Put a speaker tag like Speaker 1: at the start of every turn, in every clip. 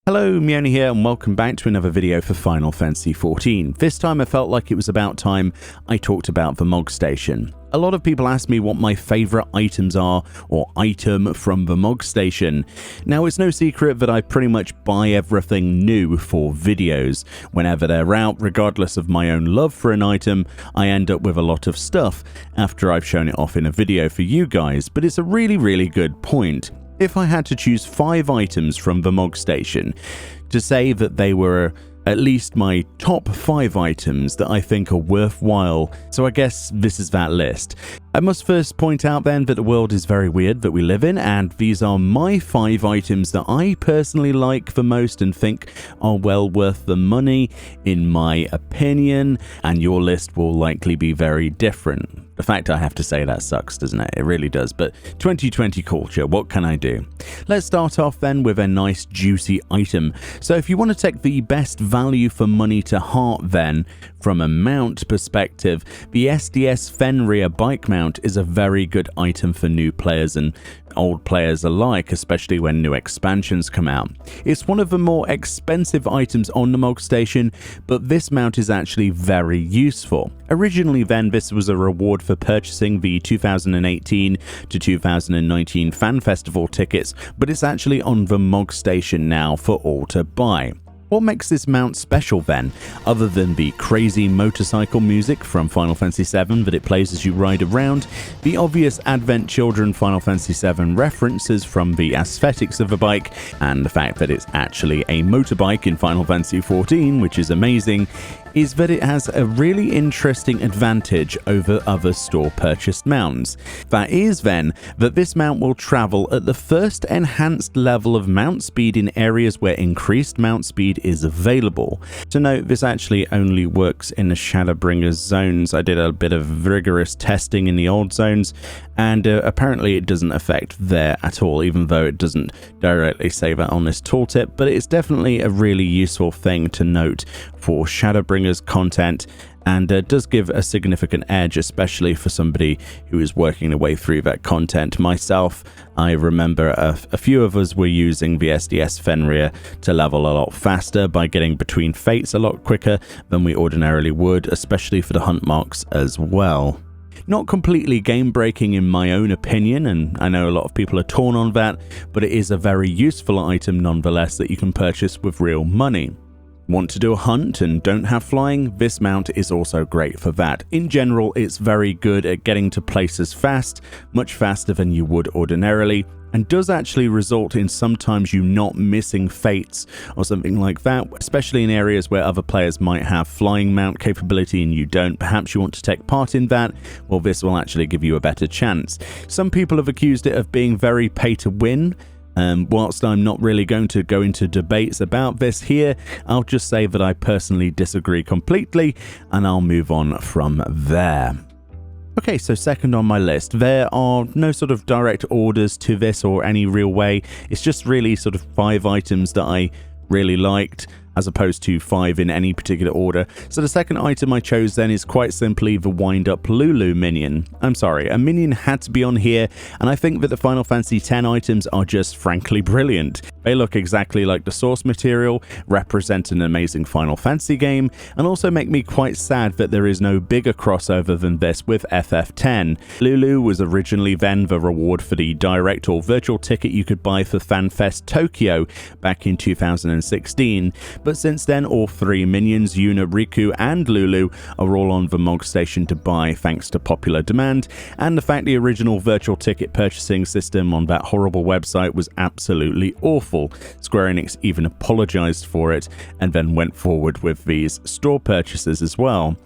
Speaker 1: Hello, Meoni here, and welcome back to another video for Final Fantasy XIV. This time I felt like it was about time I talked about the Mogstation. A lot of people ask me what my favourite items are, or item from the Mogstation. Now, it's no secret that I pretty much buy everything new for videos. Whenever they're out, regardless of my own love for an item, I end up with a lot of stuff after I've shown it off in a video for you guys, but it's a really good point. If I had to choose 5 items from the Mogstation to say that they were at least my top 5 items that I think are worthwhile, so I guess this is that list. I must first point out then that the world is very weird that we live in, and these are my 5 items that I personally like the most and think are well worth the money, in my opinion, and your list will likely be very different. The fact I have to say that sucks, doesn't it? It really does, but 2020 culture, what can I do? Let's start off then with a nice juicy item. So if you want to take the best value for money to heart then, from a mount perspective, the SDS Fenrir bike mount is a very good item for new players and old players alike, especially when new expansions come out. It's one of the more expensive items on the Mogstation, but this mount is actually very useful. Originally then, this was a reward for purchasing the 2018 to 2019 Fan Festival tickets, but it's actually on the Mogstation now for all to buy. What makes this mount special then, other than the crazy motorcycle music from Final Fantasy VII that it plays as you ride around, the obvious Advent Children Final Fantasy VII references from the aesthetics of the bike, and the fact that it's actually a motorbike in Final Fantasy XIV, which is amazing, is that it has a really interesting advantage over other store-purchased mounts. That is then that this mount will travel at the first enhanced level of mount speed in areas where increased mount speed is available. To note, this actually only works in the Shadowbringers zones. I did a bit of rigorous testing in the old zones, and apparently it doesn't affect there at all, even though it doesn't directly say that on this tooltip, but it's definitely a really useful thing to note for Shadowbringers content, and does give a significant edge, especially for somebody who is working their way through that content. Myself, I remember a few of us were using the SDS Fenrir to level a lot faster by getting between fates a lot quicker than we ordinarily would, especially for the hunt marks as well. Not completely game-breaking in my own opinion, and I know a lot of people are torn on that, but it is a very useful item nonetheless that you can purchase with real money. Want to do a hunt and don't have flying? This mount is also great for that. In general, it's very good at getting to places fast, much faster than you would ordinarily, and does actually result in sometimes you not missing fates or something like that, especially in areas where other players might have flying mount capability and you don't. Perhaps you want to take part in that, well, this will actually give you a better chance. Some people have accused it of being very pay to win. Whilst I'm not really going to go into debates about this here, I'll just say that I personally disagree completely, and I'll move on from there. Okay, so second on my list, there are no sort of direct orders to this or any real way. It's just really sort of 5 items that I really liked, as opposed to 5 in any particular order. So the second item I chose then is quite simply the wind-up Lulu minion. I'm sorry, a minion had to be on here, and I think that the Final Fantasy X items are just frankly brilliant. They look exactly like the source material, represent an amazing Final Fantasy game, and also make me quite sad that there is no bigger crossover than this with FF10. Lulu was originally then the reward for the direct or virtual ticket you could buy for FanFest Tokyo back in 2016, but since then all 3 minions, Yuna, Riku and Lulu, are all on the Mogstation to buy thanks to popular demand, and the fact the original virtual ticket purchasing system on that horrible website was absolutely awful. Square Enix even apologized for it and then went forward with these store purchases as well.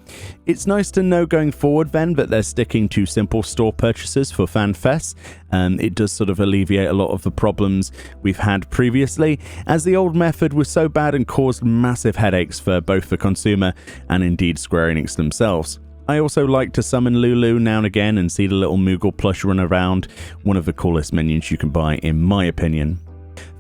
Speaker 1: It's nice to know going forward then that they're sticking to simple store purchases for FanFest, and it does sort of alleviate a lot of the problems we've had previously, as the old method was so bad and caused massive headaches for both the consumer and indeed Square Enix themselves. I also like to summon Lulu now and again and see the little Moogle plush run around, one of the coolest minions you can buy in my opinion.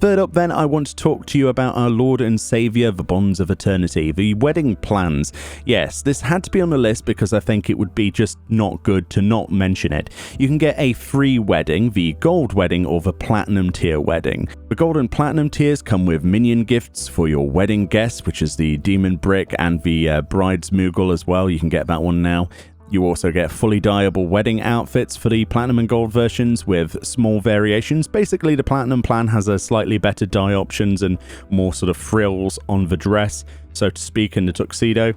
Speaker 1: Third up then, I want to talk to you about our Lord and Saviour, the Bonds of Eternity, the wedding plans. Yes, this had to be on the list because I think it would be just not good to not mention it. You can get a free wedding, the Gold wedding or the Platinum tier wedding. The Gold and Platinum tiers come with minion gifts for your wedding guests, which is the Demon Brick and the Bride's Moogle as well. You can get that one now. You also get fully dyeable wedding outfits for the Platinum and Gold versions with small variations. Basically, the Platinum plan has a slightly better dye options and more sort of frills on the dress, so to speak, in the tuxedo,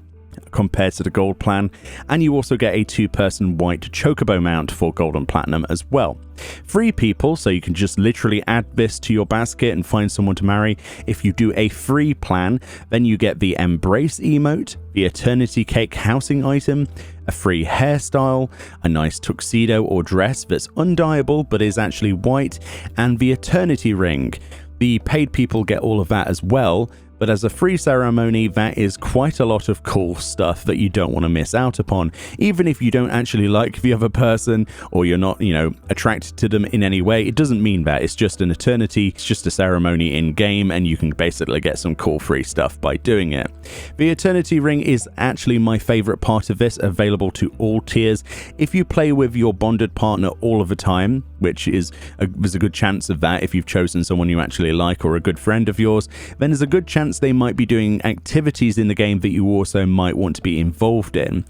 Speaker 1: compared to the Gold plan. And you also get a 2-person white chocobo mount for Gold and Platinum as well. Free people, so you can just literally add this to your basket and find someone to marry. If you do a free plan, then you get the Embrace emote, the Eternity Cake housing item, a free hairstyle, a nice tuxedo or dress that's undyeable but is actually white, and the Eternity ring. The paid people get all of that as well, but as a free ceremony, that is quite a lot of cool stuff that you don't want to miss out upon. Even if you don't actually like the other person or you're not, attracted to them in any way, it doesn't mean that. It's just an eternity, it's just a ceremony in game, and you can basically get some cool free stuff by doing it. The Eternity ring is actually my favorite part of this, available to all tiers. If you play with your bonded partner all of the time, which there's a good chance of that if you've chosen someone you actually like or a good friend of yours, then there's a good chance they might be doing activities in the game that you also might want to be involved in.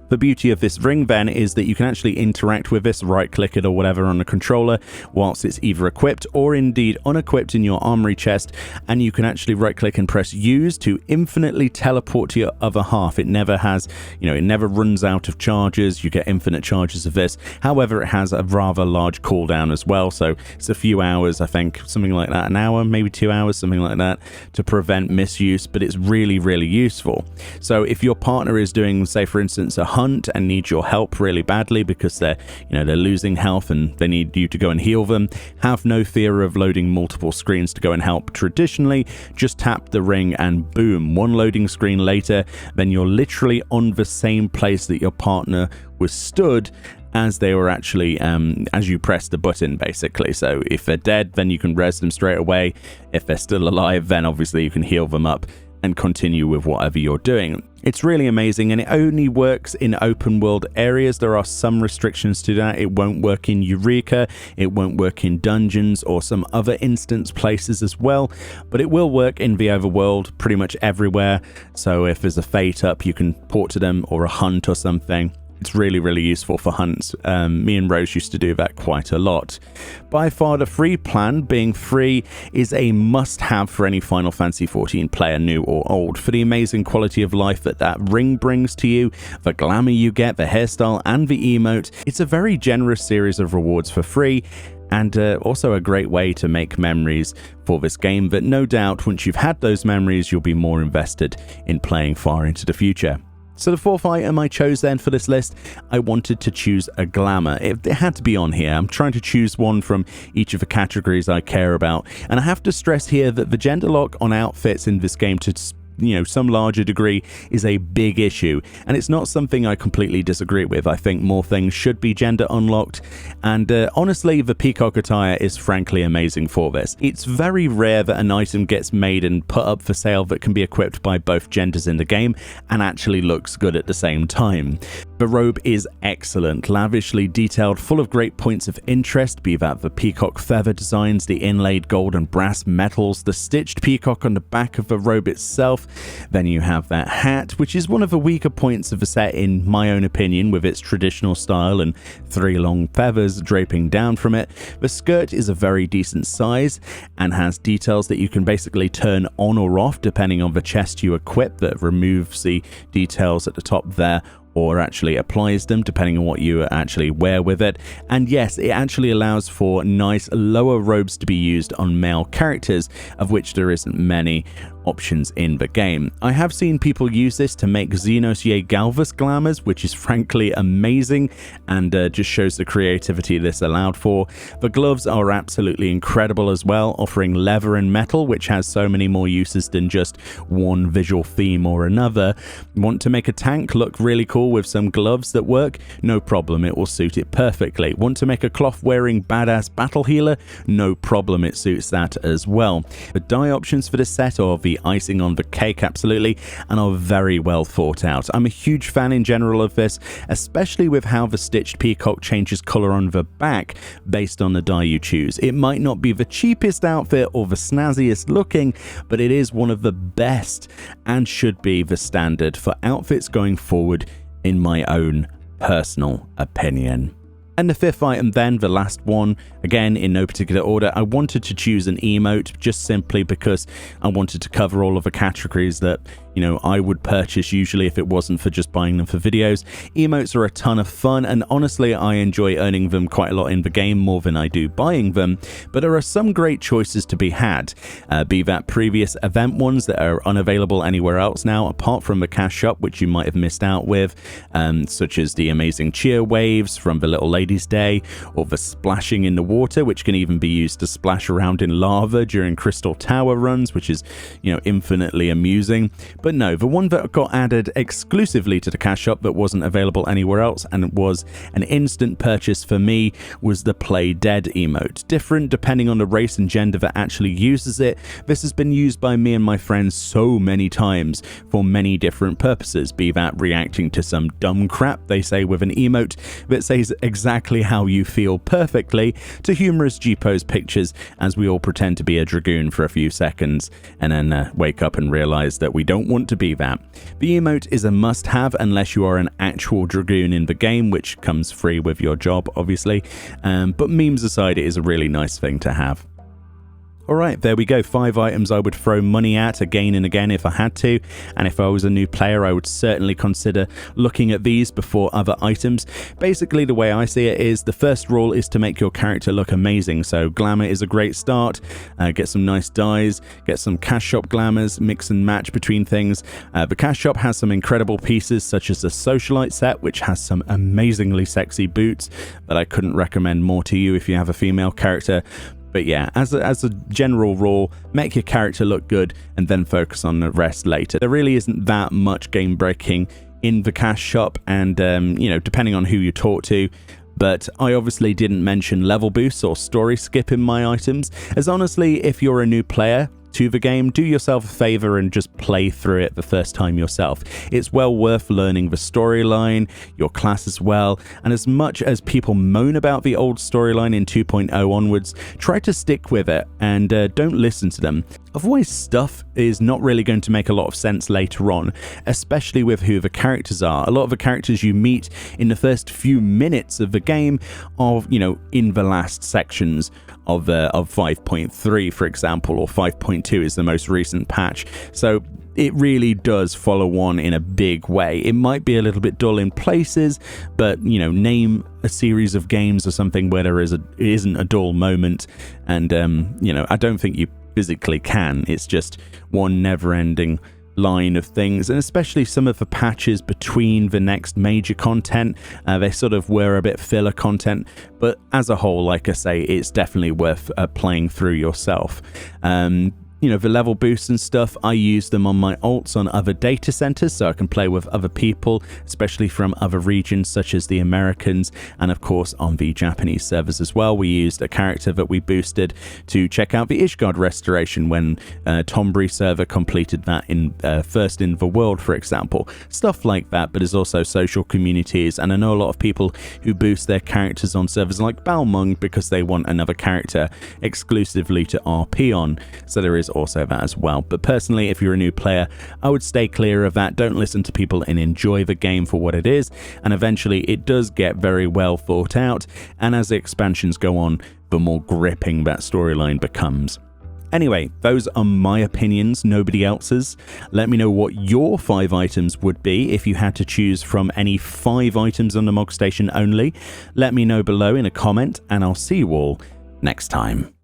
Speaker 1: The beauty of this ring then is that you can actually interact with this, right click it or whatever on the controller whilst it's either equipped or indeed unequipped in your armory chest, and you can actually right click and press use to infinitely teleport to your other half. It never has, it never runs out of charges. You get infinite charges of this. However, it has a rather large cooldown as well, so it's a few hours, I think, something like that, an hour, maybe 2 hours, something like that, to prevent misuse, but it's really, really useful. So if your partner is doing, say for instance, a hunt and need your help really badly because they're losing health and they need you to go and heal them, have no fear of loading multiple screens to go and help. Traditionally, just tap the ring and boom, one loading screen later, then you're literally on the same place that your partner was stood as they were actually, as you press the button, basically. So if they're dead, then you can res them straight away. If they're still alive, then obviously you can heal them up and continue with whatever you're doing. It's really amazing, and it only works in open world areas. There are some restrictions to that. It won't work in Eureka, it won't work in dungeons or some other instance places as well, but it will work in the overworld pretty much everywhere. So if there's a fate up, you can port to them, or a hunt or something. It's really, really useful for hunts. Me and Rose used to do that quite a lot. By far, the free plan, being free, is a must-have for any Final Fantasy XIV player, new or old, for the amazing quality of life that ring brings to you, the glamour you get, the hairstyle, and the emote. It's a very generous series of rewards for free, and also a great way to make memories for this game that no doubt, once you've had those memories, you'll be more invested in playing far into the future. So the fourth item I chose then for this list, I wanted to choose a glamour. It had to be on here. I'm trying to choose one from each of the categories I care about. And I have to stress here that the gender lock on outfits in this game to some larger degree is a big issue, and it's not something I completely disagree with. I think more things should be gender unlocked, and honestly, the Peacock attire is frankly amazing for this. It's very rare that an item gets made and put up for sale that can be equipped by both genders in the game and actually looks good at the same time. The robe is excellent, lavishly detailed, full of great points of interest, be that the peacock feather designs, the inlaid gold and brass metals, the stitched peacock on the back of the robe itself. Then you have that hat, which is one of the weaker points of the set in my own opinion, with its traditional style and 3 long feathers draping down from it. The skirt is a very decent size and has details that you can basically turn on or off depending on the chest you equip, that removes the details at the top there, or actually applies them depending on what you actually wear with it. And yes, it actually allows for nice lower robes to be used on male characters, of which there isn't many, options in the game. I have seen people use this to make Xenos Ye Galvus glamours, which is frankly amazing and just shows the creativity this allowed for. The gloves are absolutely incredible as well, offering leather and metal, which has so many more uses than just one visual theme or another. Want to make a tank look really cool with some gloves that work? No problem, it will suit it perfectly. Want to make a cloth-wearing badass battle healer? No problem, it suits that as well. The dye options for this set are the icing on the cake, absolutely, and are very well thought out. I'm a huge fan in general of this, especially with how the stitched peacock changes colour on the back based on the dye you choose. It might not be the cheapest outfit or the snazziest looking, but it is one of the best and should be the standard for outfits going forward, in my own personal opinion. And the fifth item then, the last one, again in no particular order, I wanted to choose an emote just simply because I wanted to cover all of the categories that, you know, I would purchase usually if it wasn't for just buying them for videos. Emotes are a ton of fun, and honestly I enjoy earning them quite a lot in the game, more than I do buying them, but there are some great choices to be had, be that previous event ones that are unavailable anywhere else now apart from the cash shop, which you might have missed out with, such as the amazing cheer waves from the Little Ladies Day, or the splashing in the water, which can even be used to splash around in lava during Crystal Tower runs, which is, you know, infinitely amusing. But no, the one that got added exclusively to the cash shop that wasn't available anywhere else and was an instant purchase for me was the Play Dead emote. Different depending on the race and gender that actually uses it. This has been used by me and my friends so many times for many different purposes, be that reacting to some dumb crap they say with an emote that says exactly how you feel perfectly, to humorous G-pose pictures as we all pretend to be a dragoon for a few seconds and then wake up and realize that we don't want to be that. The emote is a must-have unless you are an actual dragoon in the game, which comes free with your job obviously, but memes aside, it is a really nice thing to have. Alright, there we go, 5 items I would throw money at again and again if I had to, and if I was a new player I would certainly consider looking at these before other items. Basically the way I see it is the first rule is to make your character look amazing, so glamour is a great start, get some nice dyes, get some cash shop glamours, mix and match between things. The cash shop has some incredible pieces such as the socialite set, which has some amazingly sexy boots that I couldn't recommend more to you if you have a female character. But yeah, as a general rule, make your character look good and then focus on the rest later. There really isn't that much game breaking in the cash shop, and you know, depending on who you talk to. But I obviously didn't mention level boosts or story skip in my items, as honestly, if you're a new player to the game, do yourself a favor and just play through it the first time yourself. It's well worth learning the storyline, your class as well, and as much as people moan about the old storyline in 2.0 onwards, try to stick with it and don't listen to them. Otherwise, stuff is not really going to make a lot of sense later on, especially with who the characters are. A lot of the characters you meet in the first few minutes of the game are, you know, in the last sections of 5.3, for example, or 5.2 is the most recent patch. So it really does follow on in a big way. It might be a little bit dull in places, but, you know, name a series of games or something where there isn't a dull moment, and you know, I don't think you physically can. It's just one never-ending line of things, and especially some of the patches between the next major content, they sort of were a bit filler content, but as a whole, like I say, it's definitely worth playing through yourself. You know, the level boosts and stuff, I use them on my alts on other data centers so I can play with other people, especially from other regions such as the Americans, and of course on the Japanese servers as well. We used a character that we boosted to check out the Ishgard restoration when Tombury server completed that in first in the world, for example. Stuff like that, but there's also social communities, and I know a lot of people who boost their characters on servers like Balmung because they want another character exclusively to RP on, so there is also that as well. But personally, if you're a new player, I would stay clear of that. Don't listen to people and enjoy the game for what it is, and eventually it does get very well thought out, and as the expansions go on, the more gripping that storyline becomes. Anyway, those are my opinions, nobody else's. Let me know what your 5 items would be if you had to choose from any 5 items on the Mogstation only. Let me know below in a comment, and I'll see you all next time.